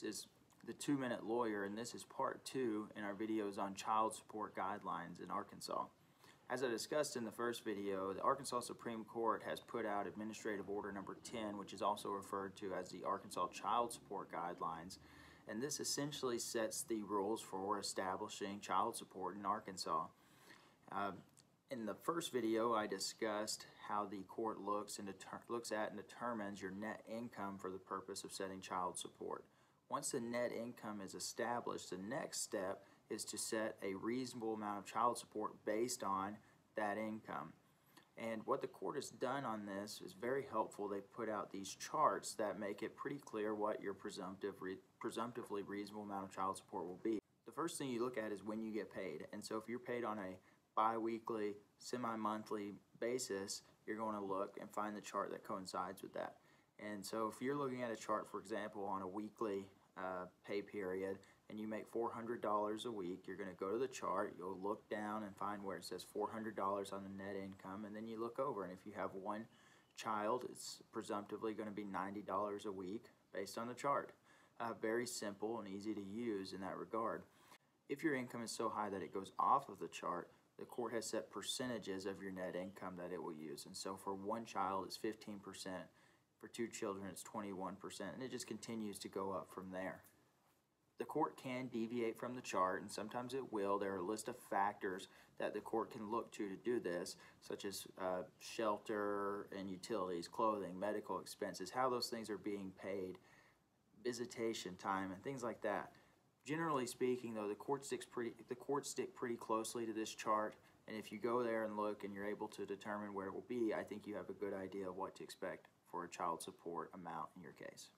This is the 2-Minute Lawyer, and this is part 2 in our videos on child support guidelines in Arkansas. As I discussed in the first video, the Arkansas Supreme Court has put out Administrative Order Number 10, which is also referred to as the Arkansas Child Support Guidelines, and this essentially sets the rules for establishing child support in Arkansas. In the first video, I discussed how the court looks at and determines your net income for the purpose of setting child support. Once the net income is established, the next step is to set a reasonable amount of child support based on that income. And what the court has done on this is very helpful. They put out these charts that make it pretty clear what your presumptively reasonable amount of child support will be. The first thing you look at is when you get paid. And so if you're paid on a bi-weekly, semi-monthly basis, you're going to look and find the chart that coincides with that. And so if you're looking at a chart, for example, on a weekly pay period, and you make $400 a week, you're going to go to the chart, you'll look down and find where it says $400 on the net income, and then you look over, and if you have one child, it's presumptively going to be $90 a week based on the chart. Very simple and easy to use in that regard. If your income is so high that it goes off of the chart, the court has set percentages of your net income that it will use. And so for one child, it's 15%. For two children, it's 21%. And it just continues to go up from there. The court can deviate from the chart, and sometimes it will. There are a list of factors that the court can look to do this, such as shelter and utilities, clothing, medical expenses, how those things are being paid, visitation time, and things like that. Generally speaking, though, the courts stick pretty closely to this chart, and if you go there and look and you're able to determine where it will be, I think you have a good idea of what to expect for a child support amount in your case.